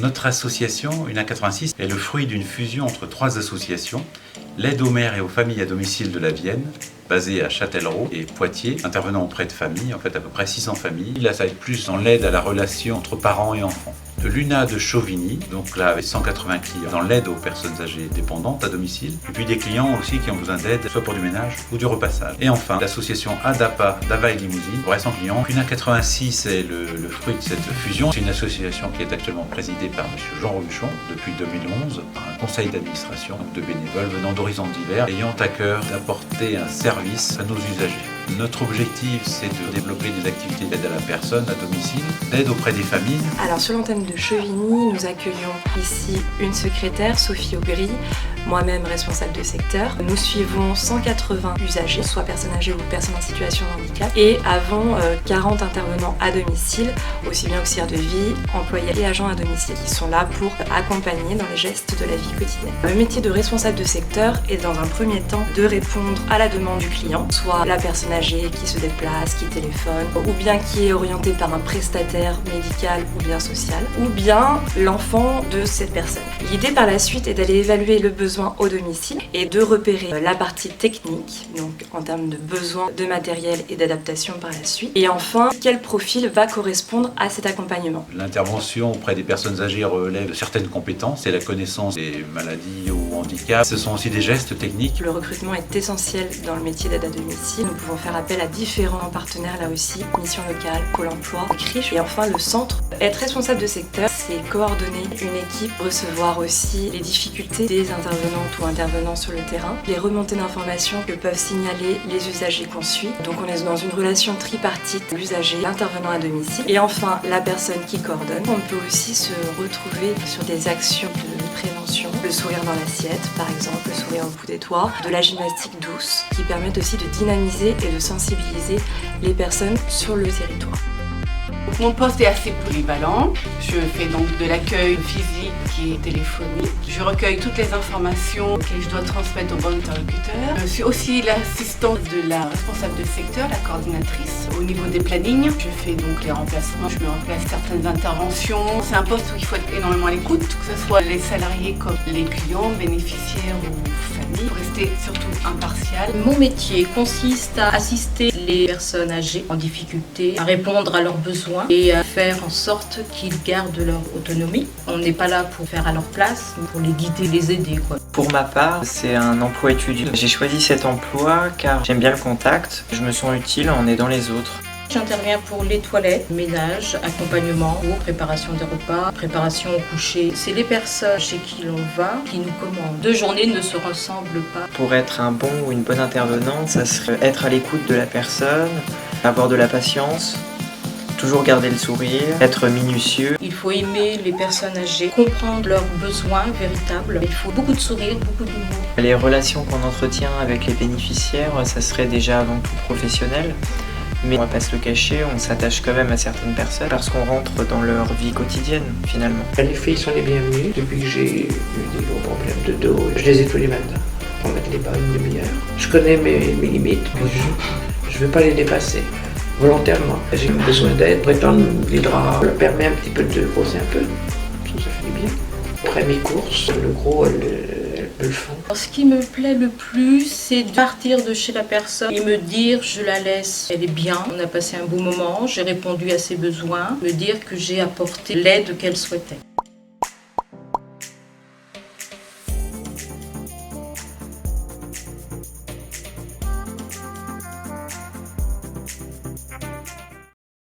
Notre association, UNA 86, est le fruit d'une fusion entre 3 associations, l'aide aux mères et aux familles à domicile de la Vienne, basée à Châtellerault et Poitiers, intervenant auprès de familles, en fait à peu près 600 familles. Là, ça va être plus dans l'aide à la relation entre parents et enfants. De l'UNA de Chauvigny, donc là avec 180 clients, dans l'aide aux personnes âgées dépendantes à domicile, et puis des clients aussi qui ont besoin d'aide, soit pour du ménage ou du repassage. Et enfin, l'association ADAPA d'Ava et Limousine, pour 100 clients. UNA 86 est le fruit de cette fusion. C'est une association qui est actuellement présidée par M. Jean Robuchon depuis 2011, par un conseil d'administration de bénévoles venant d'horizons divers, ayant à cœur d'apporter un service à nos usagers. Notre objectif, c'est de développer des activités d'aide à la personne à domicile, d'aide auprès des familles. Alors sur l'antenne de Chauvigny, nous accueillons ici une secrétaire, Sophie Aubry, moi-même responsable de secteur. Nous suivons 180 usagers, soit personnes âgées ou personnes en situation de handicap, et avons 40 intervenants à domicile, aussi bien auxiliaires de vie, employés et agents à domicile, qui sont là pour accompagner dans les gestes de la vie quotidienne. Le métier de responsable de secteur est dans un premier temps de répondre à la demande du client, soit la personne âgée qui se déplace, qui téléphone, ou bien qui est orienté par un prestataire médical ou bien social, ou bien l'enfant de cette personne. L'idée par la suite est d'aller évaluer le besoin au domicile et de repérer la partie technique, donc en termes de besoins de matériel et d'adaptation par la suite. Et enfin, quel profil va correspondre à cet accompagnement. L'intervention auprès des personnes âgées relève de certaines compétences, c'est la connaissance des maladies ou handicaps. Ce sont aussi des gestes techniques. Le recrutement est essentiel dans le métier d'aide à domicile. Nous pouvons faire appel à différents partenaires là aussi, mission locale, Pôle emploi, CRIF et enfin le centre. Être responsable de secteur, c'est coordonner une équipe, recevoir aussi les difficultés des intervenantes ou intervenants sur le terrain, les remontées d'informations que peuvent signaler les usagers qu'on suit. Donc on est dans une relation tripartite, l'usager, l'intervenant à domicile et enfin la personne qui coordonne. On peut aussi se retrouver sur des actions de prévention, le sourire dans l'assiette par exemple, le sourire au bout des doigts, de la gymnastique douce qui permettent aussi de dynamiser et de sensibiliser les personnes sur le territoire. Mon poste est assez polyvalent. Je fais donc de l'accueil physique et téléphonique. Je recueille toutes les informations que je dois transmettre au bon interlocuteur. Je suis aussi l'assistante de la responsable de secteur, la coordinatrice. Au niveau des plannings, je fais donc les remplacements, je mets en place certaines interventions. C'est un poste où il faut être énormément à l'écoute, que ce soit les salariés comme les clients, bénéficiaires ou familles, pour rester surtout impartial. Mon métier consiste à assister les personnes âgées en difficulté, à répondre à leurs besoins et à faire en sorte qu'ils gardent leur autonomie. On n'est pas là pour faire à leur place, mais pour les guider, les aider, quoi. Pour ma part, c'est un emploi étudiant. J'ai choisi cet emploi car j'aime bien le contact, je me sens utile en aidant les autres. J'interviens pour les toilettes, ménage, accompagnement ou préparation des repas, préparation au coucher. C'est les personnes chez qui l'on va qui nous commandent. 2 journées ne se ressemblent pas. Pour être un bon ou une bonne intervenante, ça serait être à l'écoute de la personne, avoir de la patience, toujours garder le sourire, être minutieux. Il faut aimer les personnes âgées, comprendre leurs besoins véritables. Il faut beaucoup de sourire, beaucoup d'humour. Les relations qu'on entretient avec les bénéficiaires, ça serait déjà avant tout professionnel. Mais on va pas se le cacher, on s'attache quand même à certaines personnes parce qu'on rentre dans leur vie quotidienne finalement. Les filles sont les bienvenues. Depuis que j'ai eu des gros problèmes de dos, je les ai tous les matins pour mettre les bas une demi-heure. Je connais mes limites, je ne veux pas les dépasser. Volontairement, j'ai besoin d'aide. Prétendre les draps leur permet un petit peu de grosser un peu, ça fait du bien. Après mes courses, le gros, elles le font. Ce qui me plaît le plus, c'est de partir de chez la personne et me dire je la laisse, elle est bien, on a passé un beau moment, j'ai répondu à ses besoins, me dire que j'ai apporté l'aide qu'elle souhaitait.